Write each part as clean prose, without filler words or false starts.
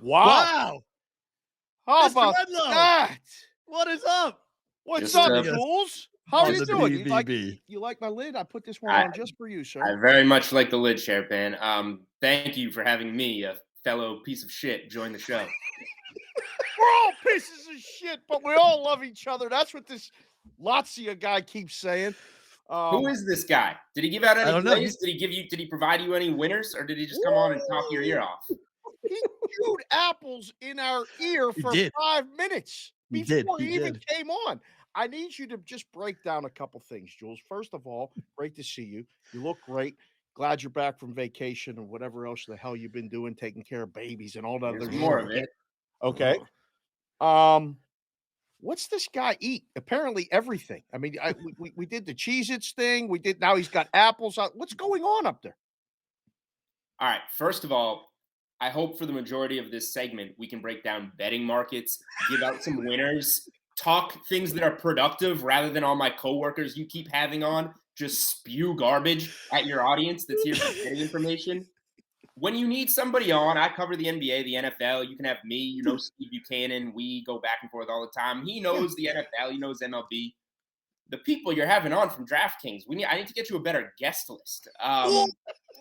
Wow. Wow. How Mr. about Edlow. that? What is up? What's Just, up, Jules? How are you just the doing? BBB. You like my lid? I put this one I- on just for you, I sir. very much like the lid, Sharapan. Thank you for having me, a fellow piece of shit, join the show. We're all pieces of shit, but we all love each other. That's what this Lazio guy keeps saying. Who is this guy? Did he give out any don't know. plays? Did he provide you any winners, or did he just come on and talk your ear off? He chewed apples in our ear He for did. 5 minutes He did. before He he even did. came on. I need you to just break down a couple things, Jules. First of all, great to see you. You look great. Glad you're back from vacation and whatever else the hell you've been doing, taking care of babies and all that There's other more shit. of it. Okay. What's this guy eat? Apparently everything. I mean, we did the Cheez-Its thing. Now he's got apples out. What's going on up there? All right. First of all, I hope for the majority of this segment we can break down betting markets, give out some winners, talk things that are productive rather than all my coworkers you keep having on just spew garbage at your audience that's here for betting information. When you need somebody on, I cover the NBA, the NFL. You can have me. You know Steve Buchanan. We go back and forth all the time. He knows the NFL. He knows MLB. The people you're having on from DraftKings, I need to get you a better guest list.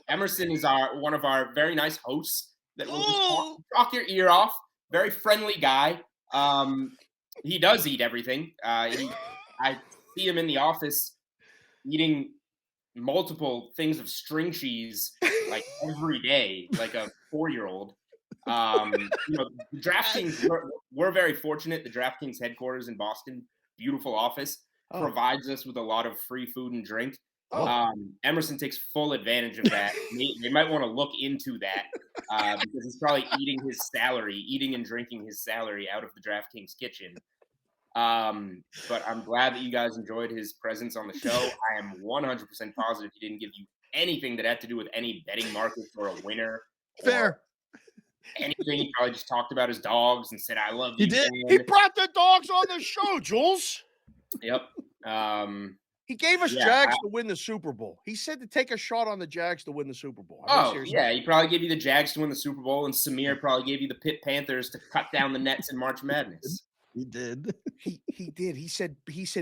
Emerson is one of our very nice hosts that will just talk your ear off. Very friendly guy. He does eat everything. I see him in the office eating multiple things of string cheese like every day, like a 4-year-old. DraftKings, we're very fortunate. The DraftKings headquarters in Boston, beautiful office, provides us with a lot of free food and drink. Emerson takes full advantage of that. They might want to look into that because he's probably eating and drinking his salary out of the DraftKings kitchen. But I'm glad that you guys enjoyed his presence on the show. I am 100% positive he didn't give you anything that had to do with any betting markets or a winner. Fair. Anything. He probably just talked about his dogs and said, I love you. He did. Dan. He brought the dogs on the show, Jules. Yep. He gave us Jags to win the Super Bowl. He said to take a shot on the Jags to win the Super Bowl. He probably gave you the Jags to win the Super Bowl, and Samir probably gave you the Pitt Panthers to cut down the nets in March Madness. He did. He did. He said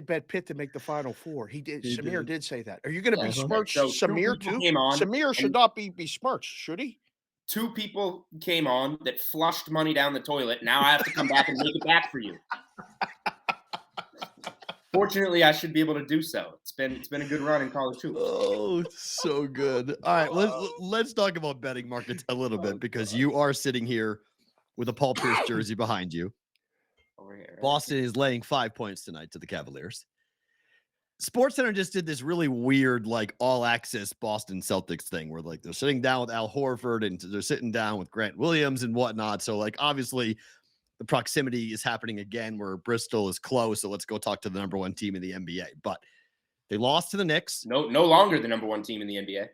bet Pitt to make the Final Four. He did. Samir did say that. Are you going to Yeah, besmirch so Samir too? Samir should not be besmirched, should he? 2 people came on that flushed money down the toilet. Now I have to come back and make it back for you. Fortunately, I should be able to do so. It's been a good run in college hoops. Oh, so good. All right, let's talk about betting markets a little bit because you are sitting here with a Paul Pierce jersey behind you. Over here, right? Boston is laying 5 points tonight to the Cavaliers. SportsCenter just did this really weird, like all access Boston Celtics thing where like they're sitting down with Al Horford and they're sitting down with Grant Williams and whatnot. So like obviously the proximity is happening again where Bristol is close. So let's go talk to the number 1 team in the NBA. But they lost to the Knicks. No longer the number 1 team in the NBA.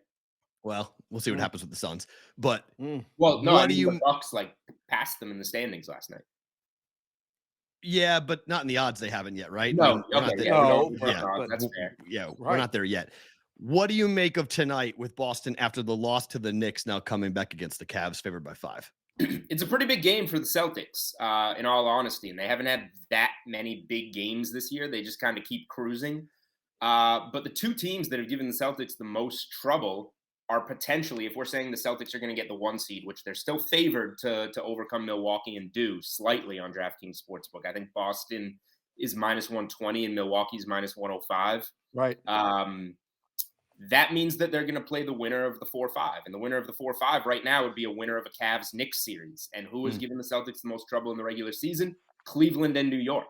Well, we'll see what happens with the Suns. But the Bucks like passed them in the standings last night. Yeah, but not in the odds they haven't yet, right? No, that's fair. Yeah, we're not there yet. What do you make of tonight with Boston after the loss to the Knicks now coming back against the Cavs favored by 5? It's a pretty big game for the Celtics, in all honesty, and they haven't had that many big games this year. They just kind of keep cruising. But the 2 teams that have given the Celtics the most trouble are potentially, if we're saying the Celtics are going to get the 1 seed, which they're still favored to overcome Milwaukee and do slightly on DraftKings Sportsbook. I think Boston is minus 120 and Milwaukee's minus 105. Right. That means that they're going to play the winner of the 4-5. And the winner of the 4-5 right now would be a winner of a Cavs-Knicks series. And who has given the Celtics the most trouble in the regular season? Cleveland and New York.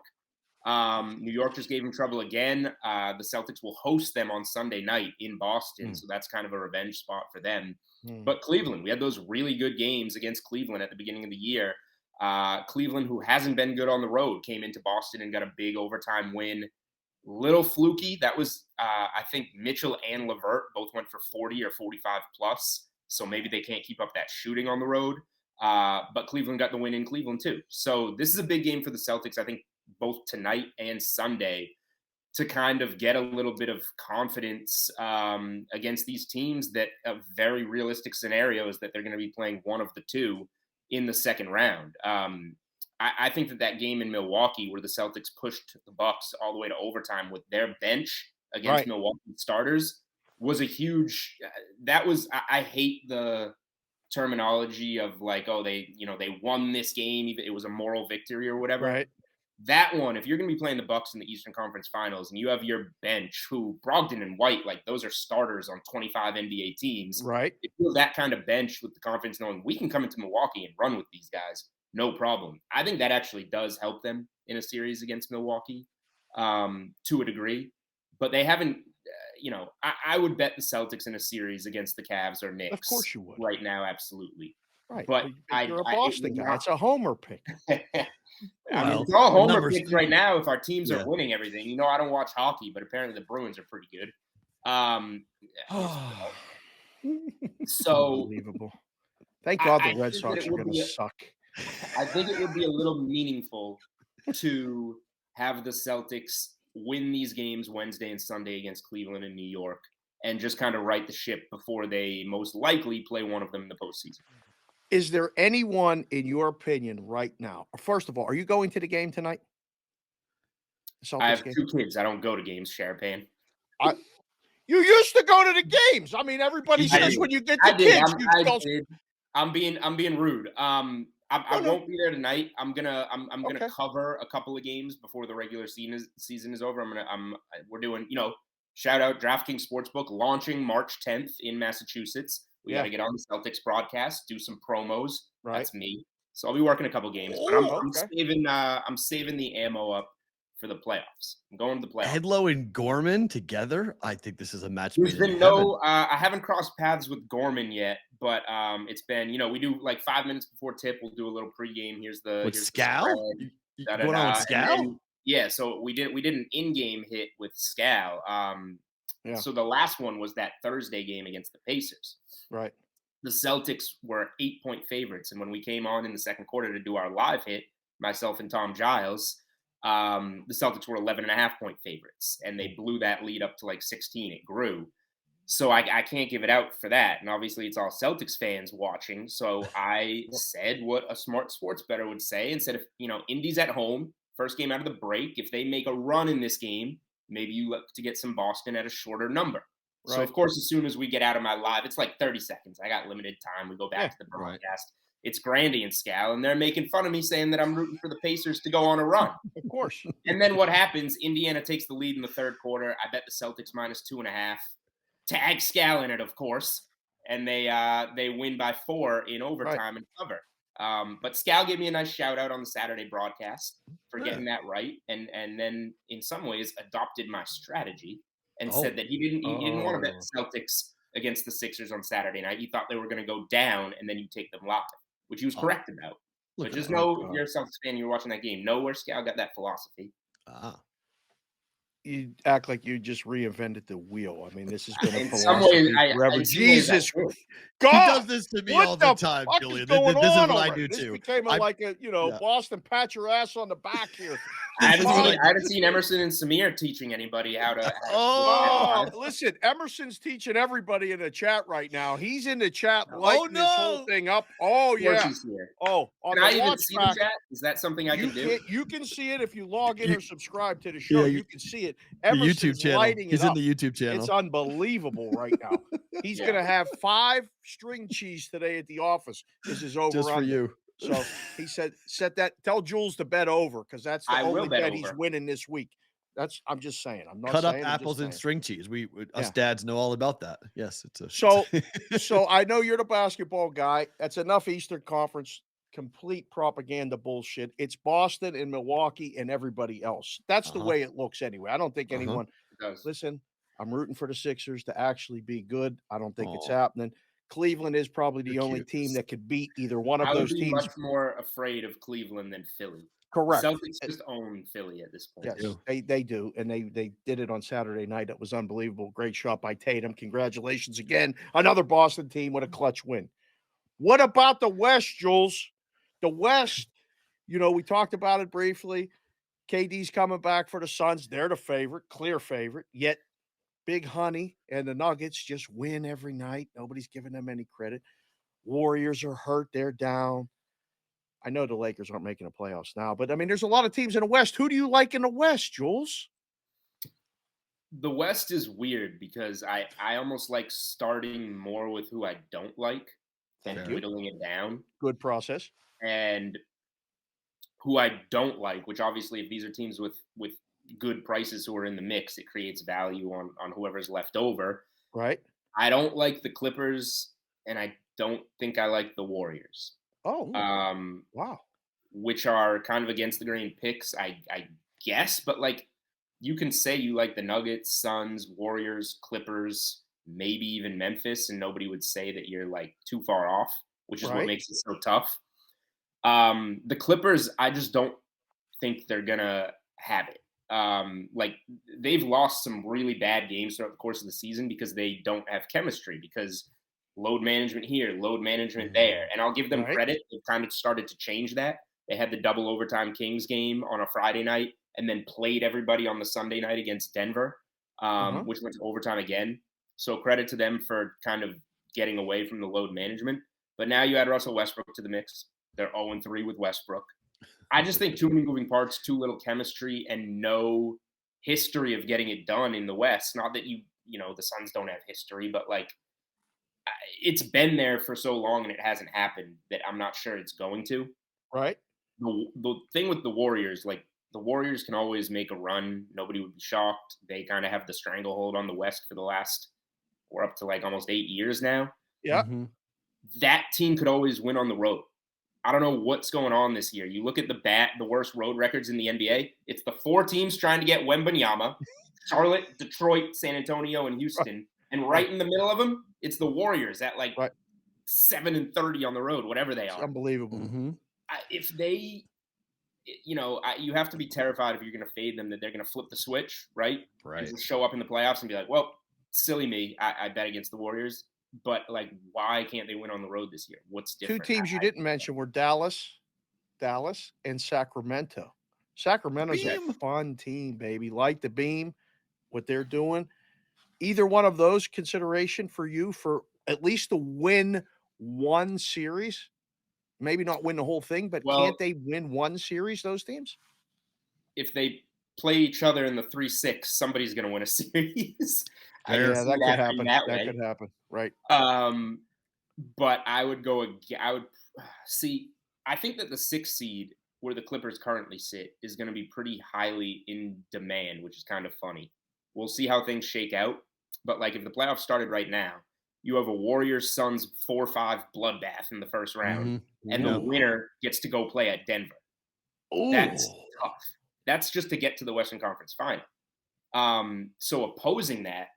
New York just gave them trouble again. The Celtics will host them on Sunday night in Boston. So that's kind of a revenge spot for them. But Cleveland, we had those really good games against Cleveland at the beginning of the year. Cleveland, who hasn't been good on the road, came into Boston and got a big overtime win. Little fluky. That was, I think Mitchell and LeVert both went for 40 or 45 plus. So maybe they can't keep up that shooting on the road. But Cleveland got the win in Cleveland too. So this is a big game for the Celtics, I think, both tonight and Sunday, to kind of get a little bit of confidence against these teams that very realistic scenarios that they're going to be playing one of the 2. in the second round. I think that game in Milwaukee where the Celtics pushed the Bucks all the way to overtime with their bench against Milwaukee starters was a huge. That was I hate the terminology of like, oh, they won this game, it was a moral victory or whatever. Right. That one, if you're going to be playing the Bucks in the Eastern Conference Finals and you have your bench, who Brogdon and White, like those are starters on 25 NBA teams. Right. If you have that kind of bench with the confidence knowing we can come into Milwaukee and run with these guys, no problem. I think that actually does help them in a series against Milwaukee to a degree, but they haven't. I would bet the Celtics in a series against the Cavs or Knicks. Of course you would. Right now, absolutely. Right. But you're a Boston guy. It's a homer pick. I mean, it's all homer picks right now if our teams are winning everything. I don't watch hockey, but apparently the Bruins are pretty good. So unbelievable. Thank God the Red Sox are going to suck. I think it would be a little meaningful to have the Celtics win these games Wednesday and Sunday against Cleveland and New York and just kind of right the ship before they most likely play one of them in the postseason. Is there anyone, in your opinion, right now? First of all, are you going to the game tonight? I have two kids. I don't go to games, Sharapan. You used to go to the games. I mean, everybody says when you get the kids. I'm being rude. I won't be there tonight. I'm gonna cover a couple of games before the regular season is over. We're doing, shout out Draftkings Sportsbook launching March 10th in Massachusetts. We got to get on the Celtics broadcast, do some promos. Right. That's me. So I'll be working a couple games, but I'm saving the ammo up for the playoffs. I'm going to the playoffs. Edlow and Gorman together. I think this is a match. There's been I haven't crossed paths with Gorman yet, but it's been, we do like 5 minutes before tip. We'll do a little pregame. Here's Scal. Going on with Scal? Yeah. So we did an in-game hit with Scal. So the last one was that Thursday game against the Pacers. Right. The Celtics were 8-point favorites. And when we came on in the second quarter to do our live hit, myself and Tom Giles, the Celtics were 11.5-point favorites. And they blew that lead up to like 16. It grew. So I can't give it out for that. And obviously it's all Celtics fans watching. So I said what a smart sports bettor would say and said, if, Indy's at home, first game out of the break, if they make a run in this game, maybe you look to get some Boston at a shorter number. Right. So, of course, as soon as we get out of my live, it's like 30 seconds. I got limited time. We go back to the broadcast. Right. It's Grandy and Scal, and they're making fun of me saying that I'm rooting for the Pacers to go on a run. Of course. And then what happens? Indiana takes the lead in the third quarter. I bet the Celtics -2.5. Tag Scal in it, of course. And they win by 4 in overtime and cover. But Scal gave me a nice shout out on the Saturday broadcast for getting that right, and then in some ways adopted my strategy and said that he didn't want to bet the Celtics against the Sixers on Saturday night. He thought they were going to go down and then you take them live, which he was correct about. But just know, if you're a Celtics fan, you're watching that game. Know where Scal got that philosophy. You act like you just reinvented the wheel. I mean, this has been a philosophy forever. Jesus God, he does this to me all the time, Julian. This is what I do too. This became like a Boston pat your ass on the back here. I haven't seen Emerson and Samir teaching anybody how to. Listen, Emerson's teaching everybody in the chat right now. He's in the chat lighting this whole thing up. Oh yeah. On can I even see the chat? Is that something I can do? You can see it if you log in or subscribe to the show. You can see it. Emerson's YouTube channel. lighting He's it in the YouTube channel. It's unbelievable right now. He's gonna have 5 string cheese today at the office. This is over just for you. So he said, set that. Tell Jules to bet over because that's the only bet he's winning this week. I'm just saying. I'm not cut saying, up apples and string cheese. Us dads know all about that. Yes, it's a so I know you're the basketball guy. That's enough Eastern Conference complete propaganda bullshit. It's Boston and Milwaukee and everybody else. That's the way it looks anyway. I don't think anyone listen. I'm rooting for the Sixers to actually be good. I don't think it's happening. Cleveland is probably the only team that could beat either one of those teams. Much more afraid of Cleveland than Philly. Correct. Celtics just own Philly at this point. Yes, they do, and they did it on Saturday night. It was unbelievable. Great shot by Tatum. Congratulations again. Another Boston team with a clutch win. What about the West, Jules? The West, we talked about it briefly. KD's coming back for the Suns. They're the favorite, clear favorite. Yet Big Honey and the Nuggets just win every night. Nobody's giving them any credit. Warriors are hurt. They're down. I know the Lakers aren't making the playoffs now, but I mean, there's a lot of teams in the West. Who do you like in the West, Jules? The West is weird because I almost like starting more with who I don't like and Thank you. whittling it down. Good process. And who I don't like, which obviously if these are teams with good prices who are in the mix, it creates value on whoever's left over. Right. I don't like the Clippers, and I don't think I like the Warriors. Oh, wow. Which are kind of against the grain picks, I guess, but like you can say you like the Nuggets, Suns, Warriors, Clippers, maybe even Memphis, and nobody would say that you're like too far off, which is what makes it so tough. The Clippers, I just don't think they're gonna have it. Like they've lost some really bad games throughout the course of the season because they don't have chemistry, because load management here, load management there. And I'll give them credit. They've kind of started to change that. They had the double overtime Kings game on a Friday night and then played everybody on the Sunday night against Denver, which went to overtime again. So credit to them for kind of getting away from the load management. But now you add Russell Westbrook to the mix. They're 0-3 with Westbrook. I just think too many moving parts, too little chemistry, and no history of getting it done in the West. Not that the Suns don't have history, but like it's been there for so long and it hasn't happened that I'm not sure it's going to. Right. The thing with the Warriors, like the Warriors can always make a run. Nobody would be shocked. They kind of have the stranglehold on the West for the last, we're up to like almost 8 years now. Yeah. Mm-hmm. That team could always win on the road. I don't know what's going on this year. You look at the worst road records in the NBA. It's the 4 teams trying to get Wembanyama: Charlotte, Detroit, San Antonio, and Houston. And right in the middle of them, it's the Warriors at like 7-30 on the road, whatever they It's are. unbelievable. Mm-hmm. If they, you have to be terrified if you're going to fade them that they're going to flip the switch, right? And just show up in the playoffs and be like, well, silly me, I bet against the Warriors. But like, why can't they win on the road this year? What's different? 2 teams you didn't mention were Dallas, and Sacramento. Sacramento's a fun team, baby. Like the Beam, what they're doing. Either one of those consideration for you for at least to win one series? Maybe not win the whole thing, but can't they win one series, those teams? If they play each other in the 3-6, somebody's going to win a series. Yeah, that could happen. That could happen. Right. But I would see, I think that the 6th seed where the Clippers currently sit is going to be pretty highly in demand, which is kind of funny. We'll see how things shake out. But like if the playoffs started right now, you have a Warriors-Suns 4-5 bloodbath in the first round, and the winner gets to go play at Denver. Ooh. That's tough. That's just to get to the Western Conference Final. So opposing that,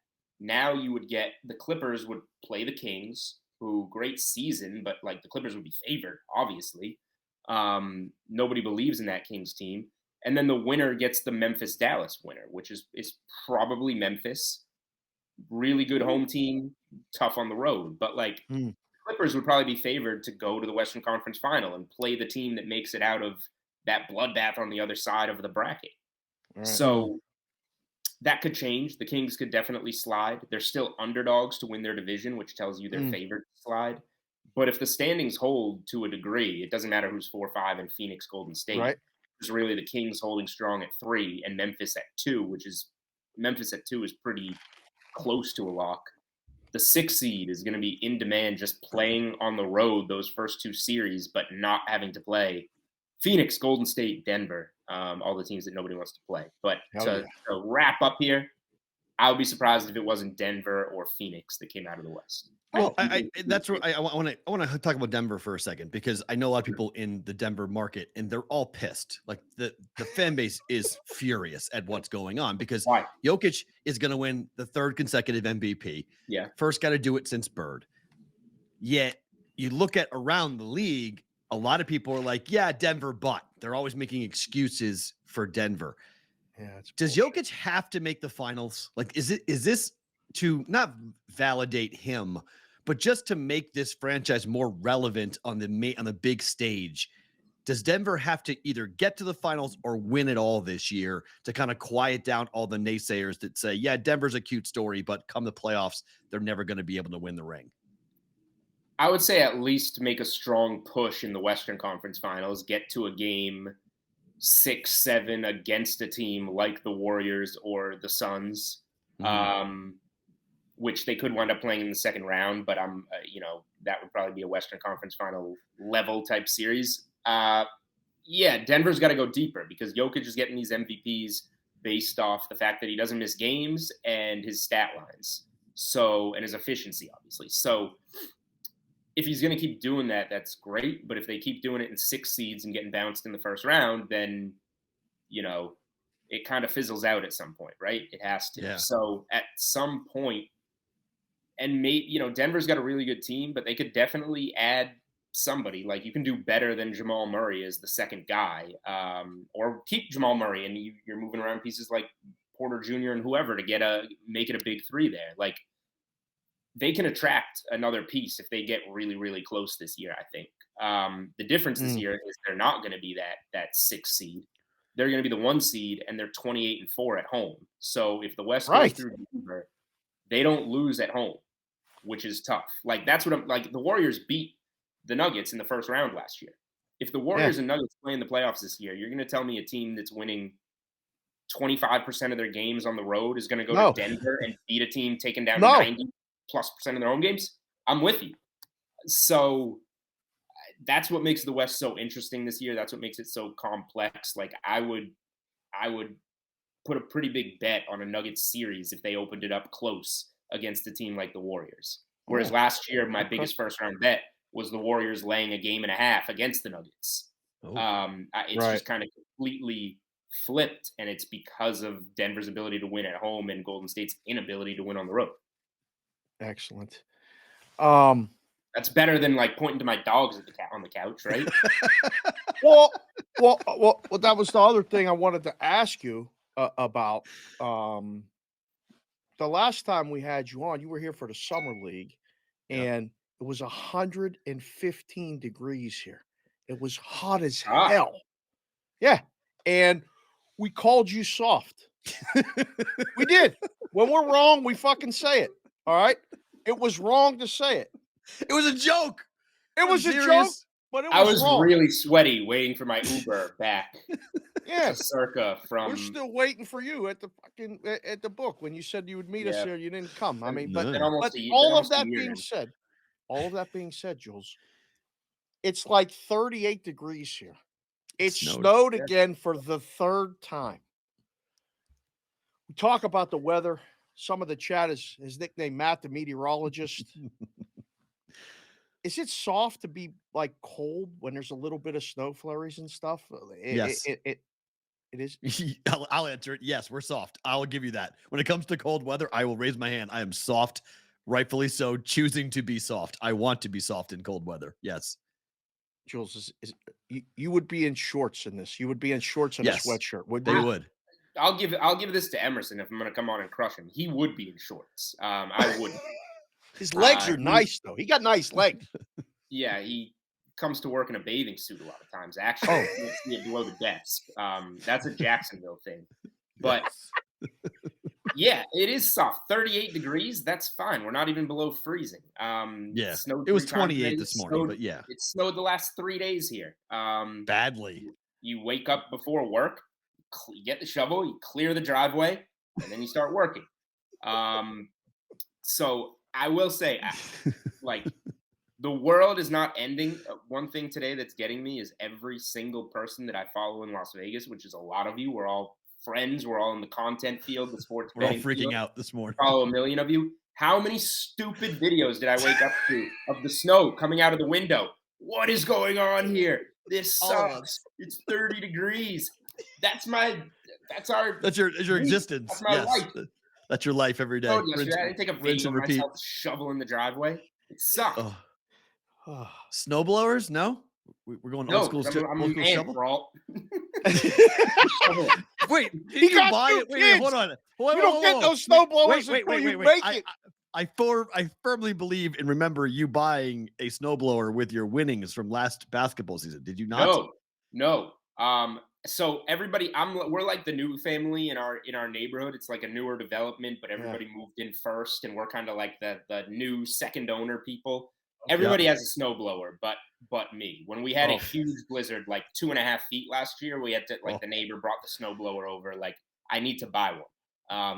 now you would get the Clippers would play the Kings, who great season, but like the Clippers would be favored, obviously. Nobody believes in that Kings team. And then the winner gets the Memphis-Dallas winner, which is probably Memphis. Really good home team, tough on the road. But like Clippers would probably be favored to go to the Western Conference Final and play the team that makes it out of that bloodbath on the other side of the bracket. Right. So that could change. The Kings could definitely slide. They're still underdogs to win their division, which tells you they're favored to slide. But if the standings hold to a degree, it doesn't matter who's 4-5 in Phoenix, Golden State. Right. It's really the Kings holding strong at 3 and Memphis at 2, which is Memphis at 2 is pretty close to a lock. The 6th seed is going to be in demand, just playing on the road those first 2 series, but not having to play Phoenix, Golden State, Denver, all the teams that nobody wants to play. But to wrap up here, I would be surprised if it wasn't Denver or Phoenix that came out of the West. Well, that's what I want to talk about Denver for a second, because I know a lot of people in the Denver market and they're all pissed. Like the fan base is furious at what's going on because Jokic is going to win the 3rd consecutive MVP. Yeah. First got to do it since Bird. Yet you look at around the league, a lot of people are like, yeah, Denver, but they're always making excuses for Denver. Yeah. Does Jokic have to make the finals? Like, is this to not validate him, but just to make this franchise more relevant on the big stage? Does Denver have to either get to the finals or win it all this year to kind of quiet down all the naysayers that say, yeah, Denver's a cute story, but come the playoffs, they're never going to be able to win the ring? I would say at least make a strong push in the Western Conference Finals, get to a game 6-7 against a team like the Warriors or the Suns, which they could wind up playing in the second round. But that would probably be a Western Conference Final level type series. Yeah, Denver's got to go deeper because Jokic is getting these MVPs based off the fact that he doesn't miss games and his stat lines. So, and his efficiency, obviously. So, if he's going to keep doing that, that's great. But if they keep doing it in 6 seeds and getting bounced in the first round, then, it kind of fizzles out at some point, right? It has to. Yeah. So, at some point, and maybe, Denver's got a really good team, but they could definitely add somebody. Like, you can do better than Jamal Murray as the second guy, or keep Jamal Murray and you're moving around pieces like Porter Jr. and whoever to make it a big 3 there. Like, they can attract another piece if they get really, really close this year, I think. The difference this year is they're not going to be that 6 seed. They're going to be the 1 seed, and they're 28-4 at home. So if the West goes through Denver, they don't lose at home, which is tough. Like, that's what I'm like. The Warriors beat the Nuggets in the first round last year. If the Warriors and Nuggets play in the playoffs this year, you're going to tell me a team that's winning 25% of their games on the road is going to go to Denver and beat a team taking down 90+% of their home games? I'm with you. So that's what makes the West so interesting this year. That's what makes it so complex. Like, I would put a pretty big bet on a Nuggets series if they opened it up close against a team like the Warriors. Whereas last year, my biggest first round bet was the Warriors laying a game and a half against the Nuggets. It's just kind of completely flipped, and it's because of Denver's ability to win at home and Golden State's inability to win on the road. Excellent. That's better than like pointing to my dogs on the couch, right? Well, that was the other thing I wanted to ask you about. The last time we had you on, you were here for the summer league, and it was 115 degrees here. It was hot as hell. Yeah, and we called you soft. We did. When we're wrong, we fucking say it. All right. It was wrong to say it. It was a joke. It was a joke, but it was I was wrong. really sweaty waiting for my Uber back. Yeah, Circa from. We're still waiting for you at the book when you said you would meet us here. You didn't come. I mean, but all of that being said, Jules, it's like 38 degrees here. It snowed again for the 3rd time. We talk about the weather. Some of the chat is his nickname, Matt, the meteorologist. Is it soft to be like cold when there's a little bit of snow flurries and stuff? Yes. It is. I'll answer it. Yes, we're soft. I'll give you that. When it comes to cold weather, I will raise my hand. I am soft, rightfully so, choosing to be soft. I want to be soft in cold weather. Yes. Jules, you would be in shorts in this. You would be in shorts and a sweatshirt. Would you? Would. I'll give this to Emerson if I'm going to come on and crush him. He would be in shorts. I wouldn't. His legs are nice, though. He got nice legs. Yeah, he comes to work in a bathing suit a lot of times. Actually, you see it below the desk. That's a Jacksonville thing. But yeah, it is soft. 38 degrees. That's fine. We're not even below freezing. It was 28 this morning, but yeah, it snowed the last 3 days here. Badly. You wake up before work, you get the shovel, you clear the driveway, and then you start working. So I will say, like, the world is not ending. One thing today that's getting me is every single person that I follow in Las Vegas, which is a lot of you. We're all friends. We're all in the content field, the sports betting We're all freaking field. out this morning. Follow a million of you. How many stupid videos did I wake up to of the snow coming out of the window? What is going on here? This sucks. It's 30 degrees. That's your existence. That's my life. That's your life every day. I didn't take a video of myself shoveling the driveway. It sucked. Snowblowers? No? We're going old school. I'm a man, Perrault. Wait, did you buy it? Wait, hold on. You don't get those snowblowers until you make it. I firmly believe and remember you buying a snowblower with your winnings from last basketball season. Did you not? No. So everybody, we're like the new family in our neighborhood. It's like a newer development, but everybody moved in first, and we're kind of like the new second owner people. Everybody has a snowblower, but me. When we had a Oh. huge blizzard, like 2.5 feet last year, we had to the neighbor brought the snowblower over. Like, I need to buy one.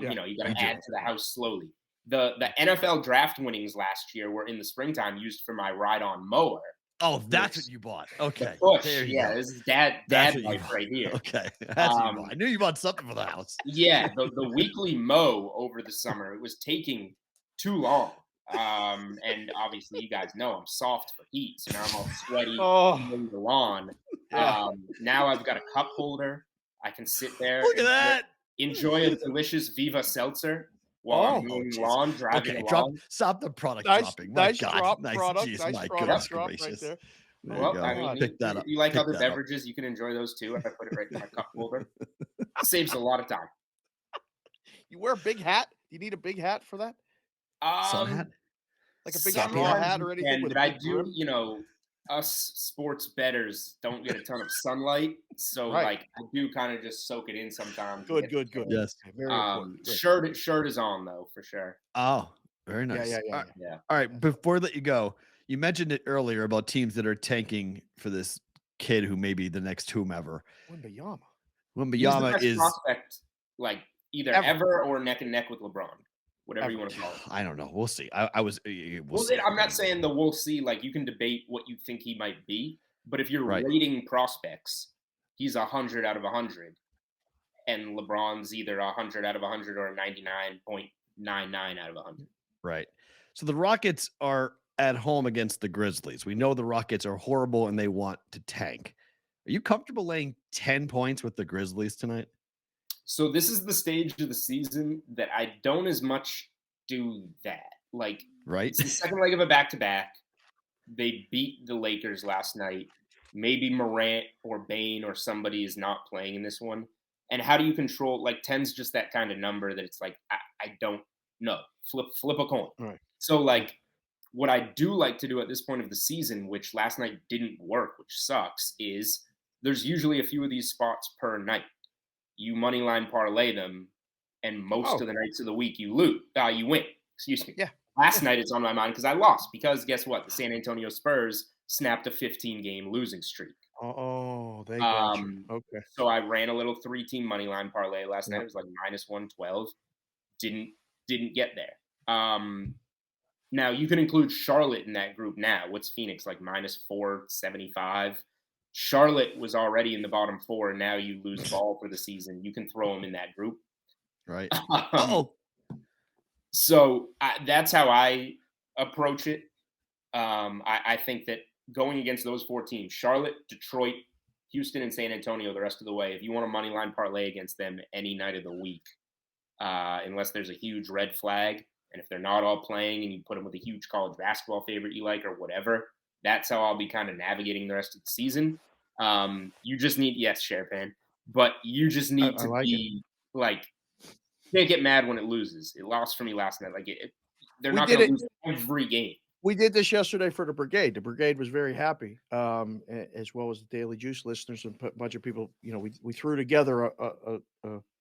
Yeah, You got you to do. add to the house slowly. The NFL draft winnings last year were in the springtime used for my ride-on mower. Oh, that's what you bought. Okay. The push, There you yeah, go. this is dad That's what you life bought. right here. Okay. That's what you bought. I knew you bought something for the house. Yeah, the weekly mow over the summer, it was taking too long. And obviously you guys know I'm soft for heat, so now I'm all sweaty mowing the lawn. Yeah. Now I've got a cup holder. I can sit there Look at and that. enjoy a delicious Viva seltzer while I'm mowing the lawn, driving Okay, along. stop the product Nice, dropping. My nice God. drop Nice. product. Jeez, Nice my product goodness drop right gracious. there. There Well, you go. I mean, Pick that up. you like Pick other that up. beverages, you can enjoy those too. I put it right in my cup holder. Saves a lot of time. You wear a big hat? You need a big hat for that? Sun hat? Like a big Sun straw hat? hat or anything with a but I big do, brim? us sports bettors don't get a ton of sunlight, so Right. like I do kind of just soak it in sometimes. Good. Yes. Very important. Good. Shirt is on though for sure. Oh, very nice. Yeah. Yeah. All right. Before I let you go, you mentioned it earlier about teams that are tanking for this kid who may be the next whomever. Wembayama. He's the Wembayama best is. prospect, like either ever or neck and neck with LeBron, whatever you want to call it. I don't know. We'll see. We'll see. I'm not saying the we'll see. Like you can debate what you think he might be, but if you're rating prospects, he's 100 out of 100, and LeBron's either 100 out of 100 or 99.99 out of 100. Right. So the Rockets are at home against the Grizzlies. We know the Rockets are horrible and they want to tank. Are you comfortable laying 10 points with the Grizzlies tonight? So this is the stage of the season that I don't as much do that. Like, it's the second leg of a back-to-back. They beat the Lakers last night. Maybe Morant or Bane or somebody is not playing in this one. And how do you control, like 10's just that kind of number that it's like, I don't know. Flip a coin. Right. So like what I do like to do at this point of the season, which last night didn't work, which sucks, is there's usually a few of these spots per night. You money line parlay them, and most of the nights of the week you win. Excuse me. Yeah. Last night it's on my mind because I lost. Because guess what? The San Antonio Spurs snapped a 15-game losing streak. Oh, they got you. Okay. So I ran a little 3-team money line parlay last night. It was like -112. Didn't get there. Now you can include Charlotte in that group now. What's Phoenix, like -475? Charlotte was already in the bottom 4, and now you lose ball for the season. You can throw them in that group. Right. So that's how I approach it. I think that going against those 4 teams, Charlotte, Detroit, Houston, and San Antonio the rest of the way, if you want a money line parlay against them any night of the week, unless there's a huge red flag, and if they're not all playing and you put them with a huge college basketball favorite you like or whatever, that's how I'll be kind of navigating the rest of the season. You just need, yes, Sharapan, but you just need to be like, can't get mad when it loses. It lost for me last night. Like they're not going to lose every game. We did this yesterday for the Brigade. The Brigade was very happy, as well as the Daily Juice listeners and a bunch of people. We threw together a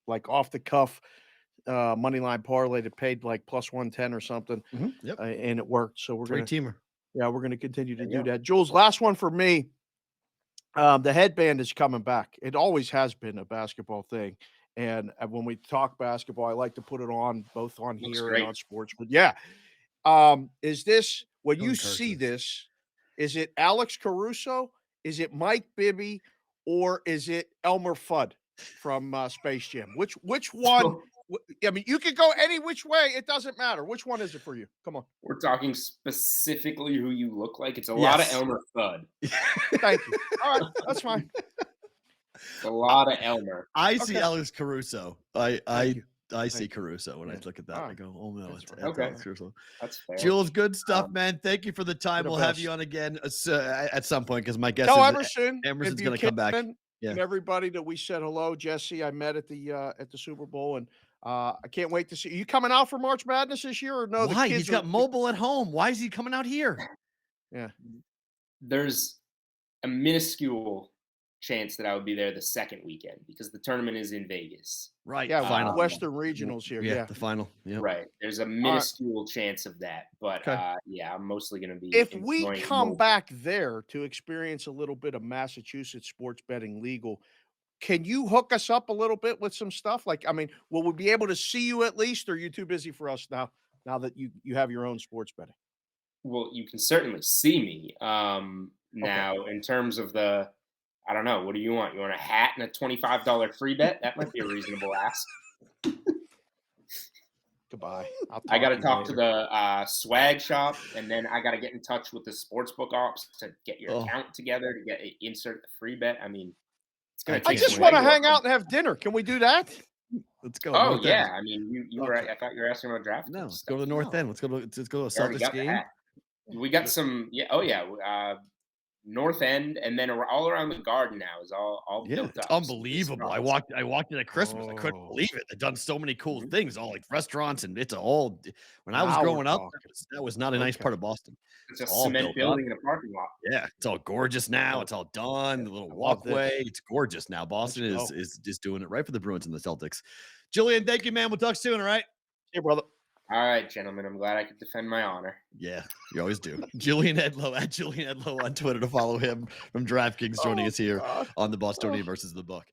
like off the cuff money line parlay that paid like +110 or something, and it worked. So we're Great teamer. Yeah, we're going to continue to do that. Jules, last one for me. The headband is coming back. It always has been a basketball thing. And when we talk basketball, I like to put it on both on here and on sports. But yeah, is this, when you see this, is it Alex Caruso? Is it Mike Bibby? Or is it Elmer Fudd from Space Jam? Which one? I mean, you could go any which way. It doesn't matter. Which one is it for you? Come on. We're talking specifically who you look like. It's a lot of Elmer Fudd. Thank you. All right, that's fine. It's a lot of Elmer. I see Alex Caruso. I see Caruso when I look at that. I go, oh no, it's Alex Caruso. That's fair. Jules, good stuff, man. Thank you for the time. We'll have you on again at some point because my guess is Emerson's going to come back. And everybody that we said hello, Jesse, I met at the Super Bowl, and I can't wait to see. Are you coming out for March Madness this year or no? Why? He's got mobile at home. Why is he coming out here? Yeah. There's a minuscule chance that I would be there the second weekend because the tournament is in Vegas. Right. Yeah, Final. Western Regionals here. Yeah. The final. Yeah. Right. There's a minuscule chance of that, but Okay. yeah, I'm mostly going to be. If we enjoying come both. back there to experience a little bit of Massachusetts sports betting legal, can you hook us up a little bit with some stuff? Like, I mean, will we be able to see you at least, or are you too busy for us now? Now that you have your own sports betting. Well, you can certainly see me. Now, in terms of the, I don't know, what do you want? You want a hat and a $25 free bet? That might be a reasonable ask. Goodbye. I got to talk to the swag shop, and then I got to get in touch with the sportsbook ops to get your account together to get insert the free bet. I mean, it's gonna. I just want to hang out and have dinner. Can we do that? Let's go. Oh North yeah, End. I mean, you were. I thought you were asking about draft. No, let's go to the North End. Let's go to a Already Celtics got the game. hat. We got some. Yeah. Oh yeah. North End, and then all around the Garden now is all built it's up. unbelievable. I walked in at Christmas. I couldn't believe it. They've done so many cool things, all like restaurants, and it's all. When I was Now growing we're up, talking. that was not a nice part of Boston. It's a all cement built building in a parking lot. Yeah, it's all gorgeous now. It's all done. The little walkway. It's gorgeous now. Boston is just doing it right for the Bruins and the Celtics. Julian, thank you, man. We'll talk soon. All right. Hey, brother. All right, gentlemen. I'm glad I could defend my honor. Yeah, you always do. Julian Edlow at Julian Edlow on Twitter to follow him from DraftKings joining us here on the Bostonian versus the Book.